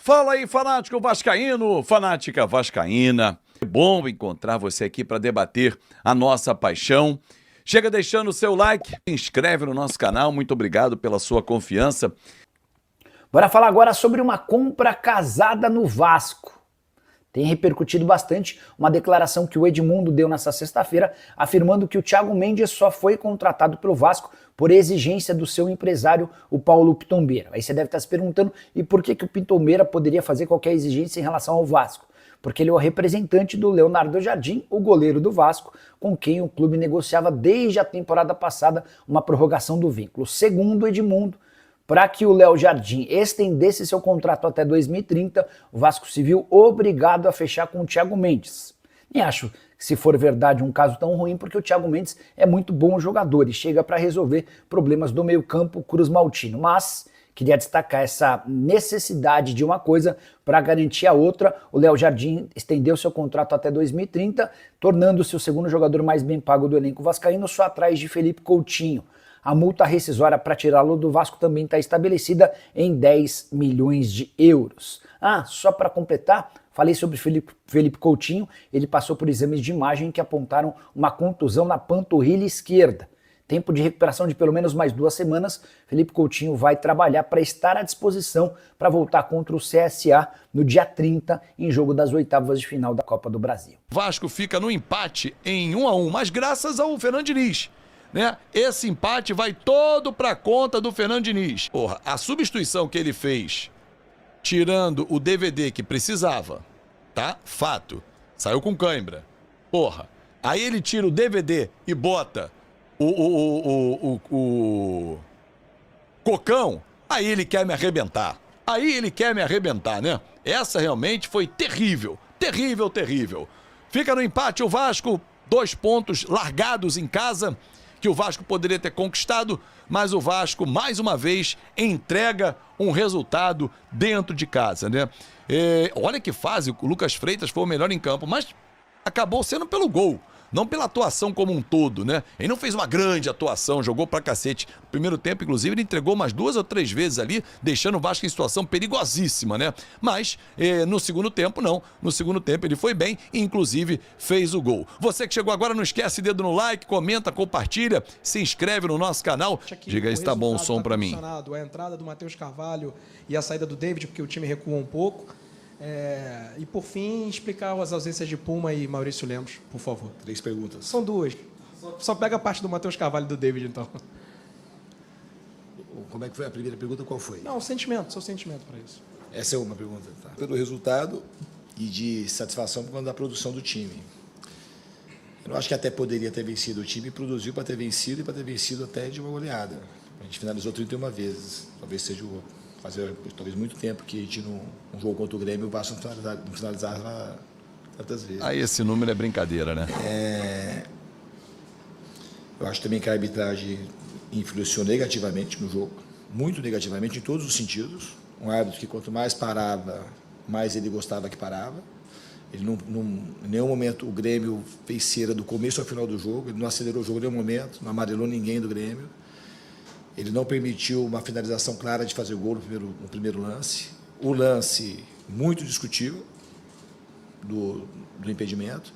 Fala aí, fanático vascaíno, fanática vascaína. É bom encontrar você aqui para debater a nossa paixão. Chega deixando o seu like, se inscreve no nosso canal. Muito obrigado pela sua confiança. Bora falar agora sobre uma compra casada no Vasco. Tem repercutido bastante uma declaração que o Edmundo deu nessa sexta-feira, afirmando que o Thiago Mendes só foi contratado pelo Vasco por exigência do seu empresário, o Paulo Pitombeira. Aí você deve estar se perguntando, e por que o Pitombeira poderia fazer qualquer exigência em relação ao Vasco? Porque ele é o representante do Leonardo Jardim, o goleiro do Vasco, com quem o clube negociava desde a temporada passada uma prorrogação do vínculo. Segundo Edmundo, para que o Léo Jardim estendesse seu contrato até 2030, o Vasco se viu obrigado a fechar com o Thiago Mendes. Nem acho que, se for verdade, um caso tão ruim, porque o Thiago Mendes é muito bom jogador e chega para resolver problemas do meio-campo cruz-maltino. Mas queria destacar essa necessidade de uma coisa para garantir a outra. O Léo Jardim estendeu seu contrato até 2030, tornando-se o segundo jogador mais bem pago do elenco vascaíno, só atrás de Felipe Coutinho. A multa rescisória para tirá-lo do Vasco também está estabelecida em 10 milhões de euros. Só para completar, falei sobre Felipe Coutinho, ele passou por exames de imagem que apontaram uma contusão na panturrilha esquerda. Tempo de recuperação de pelo menos mais 2 semanas, Felipe Coutinho vai trabalhar para estar à disposição para voltar contra o CSA no dia 30, em jogo das oitavas de final da Copa do Brasil. Vasco fica no empate em 1-1, mas graças ao Fernando Diniz. Né? Esse empate vai todo para conta do Fernando Diniz. Porra, a substituição que ele fez, tirando o DVD que precisava, tá? Fato. Saiu com cãibra. Porra. Aí ele tira o DVD e bota o Cocão. Aí ele quer me arrebentar. Né? Essa realmente foi terrível. Terrível. Fica no empate o Vasco, 2 pontos largados em casa, que o Vasco poderia ter conquistado, mas o Vasco, mais uma vez, entrega um resultado dentro de casa, né? Olha que fase, o Lucas Freitas foi o melhor em campo, mas acabou sendo pelo gol, não pela atuação como um todo, né? Ele não fez uma grande atuação, jogou pra cacete. No primeiro tempo, inclusive, ele entregou umas 2 ou 3 vezes ali, deixando o Vasco em situação perigosíssima, né? Mas no segundo tempo, não. No segundo tempo ele foi bem e, inclusive, fez o gol. Você que chegou agora, não esquece dedo no like, comenta, compartilha, se inscreve no nosso canal. Diga aí se tá bom o som pra mim. A entrada do Matheus Carvalho e a saída do David, porque o time recuou um pouco. E por fim, explicar as ausências de Puma e Maurício Lemos, por favor. 3 perguntas. São 2. Só pega a parte do Matheus Carvalho e do David, então. Como é que foi a primeira pergunta? Qual foi? Não, seu sentimento para isso. Essa é uma pergunta, tá? Pelo resultado e de satisfação por conta da produção do time. Eu acho que até poderia ter vencido o time, produziu para ter vencido e para ter vencido até de uma goleada. A gente finalizou 31 vezes, talvez seja o fazer talvez muito tempo que a gente não jogou contra o Grêmio, o Vasco não finalizava tantas vezes. Aí esse número é brincadeira, né? Eu acho também que a arbitragem influenciou negativamente no jogo, muito negativamente em todos os sentidos. Um árbitro que quanto mais parava, mais ele gostava que parava. Ele em nenhum momento o Grêmio fez cera do começo ao final do jogo, ele não acelerou o jogo em nenhum momento, não amarelou ninguém do Grêmio. Ele não permitiu uma finalização clara de fazer gol no primeiro lance. O lance muito discutível do impedimento.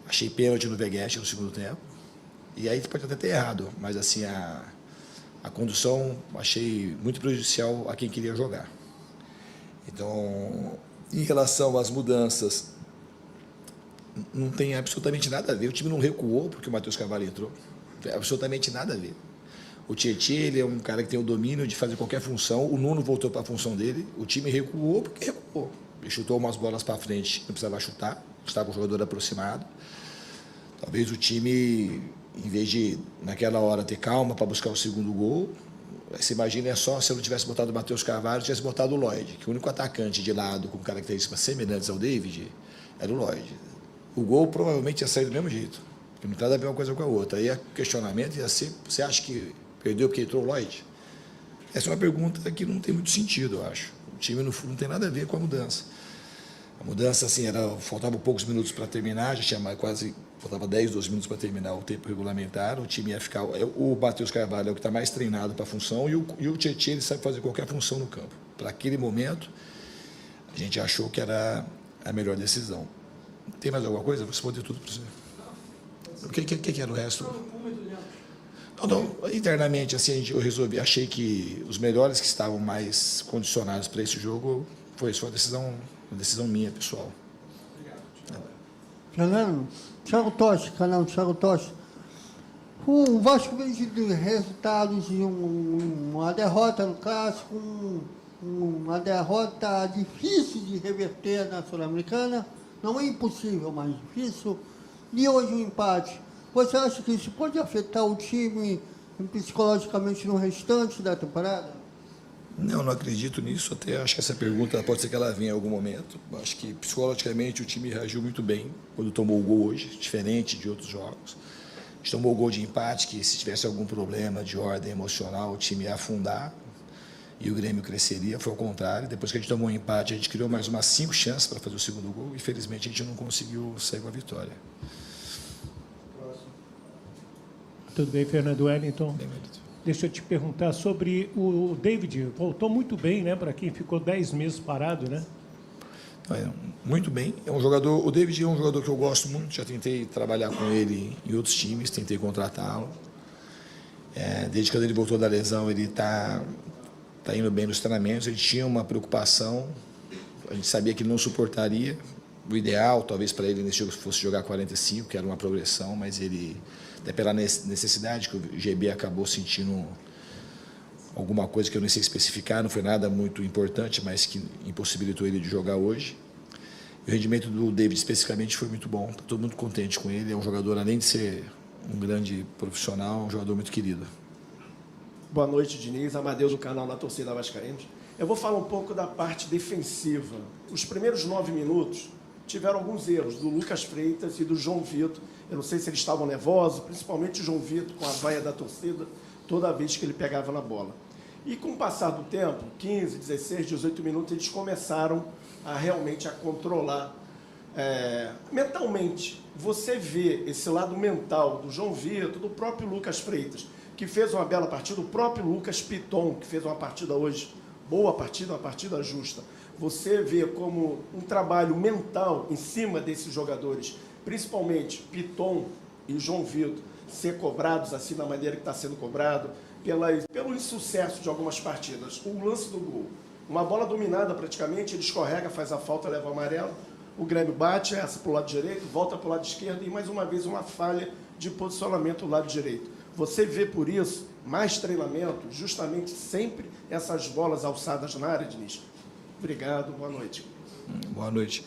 Achei pênalti no Veguete no segundo tempo. E aí pode até ter errado, mas assim, a condução achei muito prejudicial a quem queria jogar. Então, em relação às mudanças, não tem absolutamente nada a ver. O time não recuou porque o Matheus Carvalho entrou. Não tem absolutamente nada a ver. O Tietê, ele é um cara que tem o domínio de fazer qualquer função. O Nuno voltou para a função dele. O time recuou porque recuou. Ele chutou umas bolas para frente, não precisava chutar. Estava com o jogador aproximado. Talvez o time, em vez de, naquela hora, ter calma para buscar o segundo gol, você imagina só se eu não tivesse botado o Matheus Carvalho, tivesse botado o Lloyd, que o único atacante de lado com características semelhantes ao David era o Lloyd. O gol provavelmente ia sair do mesmo jeito, porque não tem nada a ver uma coisa com a outra. Aí o questionamento ia ser, você acha que perdeu porque entrou o Lloyd? Essa é uma pergunta que não tem muito sentido, eu acho. O time não tem nada a ver com a mudança. A mudança, assim, faltavam poucos minutos para terminar, já tinha faltava 10, 12 minutos para terminar o tempo regulamentar, o time ia ficar... O Matheus Carvalho é o que está mais treinado para a função e o Tietê, ele sabe fazer qualquer função no campo. Para aquele momento, a gente achou que era a melhor decisão. Tem mais alguma coisa? Vou responder tudo para você. O que era o resto? Não, internamente, assim, eu resolvi, achei que os melhores que estavam mais condicionados para esse jogo foi uma decisão minha, pessoal. Fernando, Thiago Tocha, canal Thiago Tocha. O Vasco veio de resultados de uma derrota no Clássico, uma derrota difícil de reverter na Sul-Americana, não é impossível, mas difícil, e hoje um empate. Você acha que isso pode afetar o time psicologicamente no restante da temporada? Não acredito nisso, até acho que essa pergunta pode ser que ela venha em algum momento. Acho que psicologicamente o time reagiu muito bem quando tomou o gol hoje, diferente de outros jogos. A gente tomou o gol de empate, que se tivesse algum problema de ordem emocional, o time ia afundar e o Grêmio cresceria. Foi ao contrário, depois que a gente tomou o empate, a gente criou mais umas 5 chances para fazer o segundo gol e infelizmente a gente não conseguiu sair com a vitória. Tudo bem, Fernando Wellington? Bem, Marito. Deixa eu te perguntar sobre o David. Voltou muito bem, né? Para quem ficou 10 meses parado, né? Muito bem. É um jogador. O David é um jogador que eu gosto muito. Já tentei trabalhar com ele em outros times, tentei contratá-lo. Desde quando ele voltou da lesão, ele está indo bem nos treinamentos. Ele tinha uma preocupação. A gente sabia que ele não suportaria. O ideal, talvez para ele nesse jogo fosse jogar 45, que era uma progressão, mas ele, até pela necessidade que o GB acabou sentindo alguma coisa que eu nem sei especificar, não foi nada muito importante, mas que impossibilitou ele de jogar hoje. E o rendimento do David especificamente foi muito bom, está todo mundo contente com ele, é um jogador, além de ser um grande profissional, um jogador muito querido. Boa noite, Diniz, Amadeu do canal da Torcida Vascaínos. Eu vou falar um pouco da parte defensiva. Os primeiros 9 minutos tiveram alguns erros do Lucas Freitas e do João Vitor. Eu não sei se eles estavam nervosos, principalmente o João Vitor com a vaia da torcida, toda vez que ele pegava na bola. E com o passar do tempo, 15, 16, 18 minutos, eles começaram a realmente a controlar mentalmente. Você vê esse lado mental do João Vitor, do próprio Lucas Freitas, que fez uma bela partida, o próprio Lucas Piton, que fez uma partida hoje, boa partida, uma partida justa. Você vê como um trabalho mental em cima desses jogadores, principalmente Piton e João Vitor, ser cobrados assim da maneira que está sendo cobrado, pelo insucesso de algumas partidas. O lance do gol, uma bola dominada praticamente, ele escorrega, faz a falta, leva o amarelo, o Grêmio bate essa para o lado direito, volta para o lado esquerdo e mais uma vez uma falha de posicionamento do lado direito. Você vê por isso mais treinamento, justamente sempre essas bolas alçadas na área, Diniz. Obrigado, boa noite. Boa noite.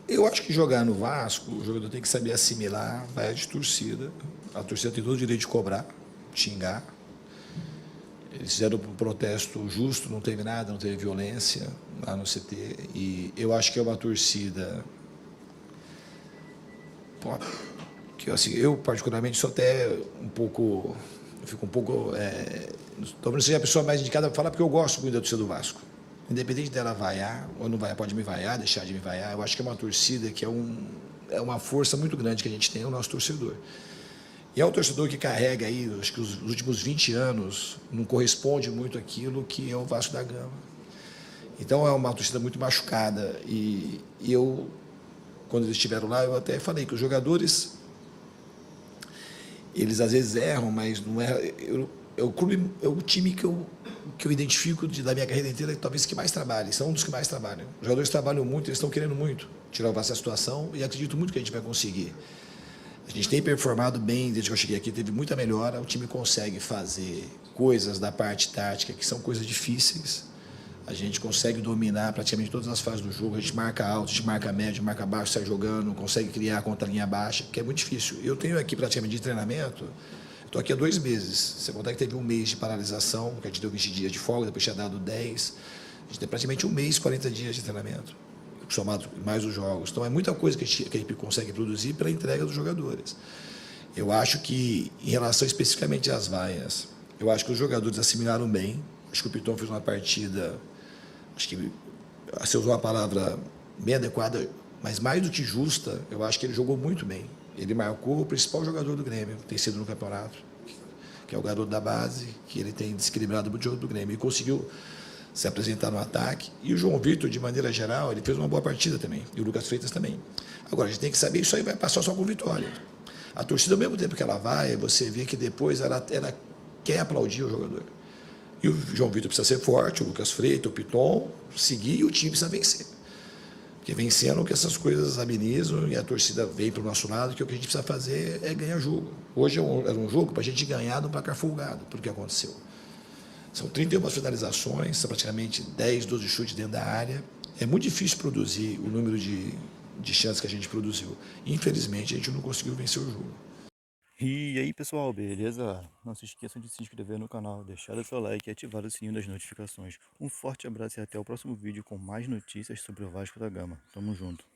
Eu acho que jogar no Vasco, o jogador tem que saber assimilar, vai de torcida. A torcida tem todo o direito de cobrar, xingar. Eles fizeram um protesto justo, não teve nada, não teve violência lá no CT. E eu acho que é uma torcida que assim, eu particularmente sou até um pouco, eu fico um pouco, talvez seja a pessoa mais indicada para falar, porque eu gosto muito da torcida do Vasco. Independente dela vaiar ou não vaiar, pode me vaiar, deixar de me vaiar, eu acho que é uma torcida que é uma força muito grande que a gente tem, o nosso torcedor. E é um torcedor que carrega aí, acho que os últimos 20 anos não corresponde muito àquilo que é o Vasco da Gama. Então é uma torcida muito machucada. E eu, quando eles estiveram lá, eu até falei que os jogadores, eles às vezes erram, mas não é. É o time que eu identifico da minha carreira inteira, talvez que mais trabalhe, são um dos que mais trabalham. Os jogadores trabalham muito, eles estão querendo muito tirar o Vasco da situação e acredito muito que a gente vai conseguir. A gente tem performado bem desde que eu cheguei aqui, teve muita melhora, o time consegue fazer coisas da parte tática que são coisas difíceis, a gente consegue dominar praticamente todas as fases do jogo, a gente marca alto, a gente marca médio, marca baixo, sai jogando, consegue criar contra a linha baixa, que é muito difícil. Eu tenho aqui praticamente de treinamento, estou aqui há 2 meses, você contar que teve 1 mês de paralisação, que a gente deu 20 dias de folga, depois tinha dado 10, a gente tem praticamente 1 mês, 40 dias de treinamento, somado mais os jogos. Então é muita coisa que a equipe consegue produzir pela entrega dos jogadores. Eu acho que, em relação especificamente às vaias, eu acho que os jogadores assimilaram bem, acho que o Piton fez uma partida, acho que você usou uma palavra bem adequada, mas mais do que justa, eu acho que ele jogou muito bem. Ele marcou o principal jogador do Grêmio, que tem sido no campeonato, que é o garoto da base, que ele tem desequilibrado o jogo do Grêmio. E conseguiu se apresentar no ataque. E o João Vitor, de maneira geral, ele fez uma boa partida também. E o Lucas Freitas também. Agora, a gente tem que saber, isso aí vai passar só com vitória. A torcida, ao mesmo tempo que ela vai, você vê que depois ela quer aplaudir o jogador. E o João Vitor precisa ser forte, o Lucas Freitas, o Piton, seguir e o time precisa vencer. Porque vencendo que essas coisas amenizam e a torcida vem para o nosso lado, que o que a gente precisa fazer é ganhar jogo. Hoje era um jogo para a gente ganhar de um placar folgado, por que aconteceu. São 31 finalizações, são praticamente 10, 12 chutes dentro da área. É muito difícil produzir o número de chances que a gente produziu. Infelizmente, a gente não conseguiu vencer o jogo. E aí pessoal, beleza? Não se esqueçam de se inscrever no canal, deixar o seu like e ativar o sininho das notificações. Um forte abraço e até o próximo vídeo com mais notícias sobre o Vasco da Gama. Tamo junto.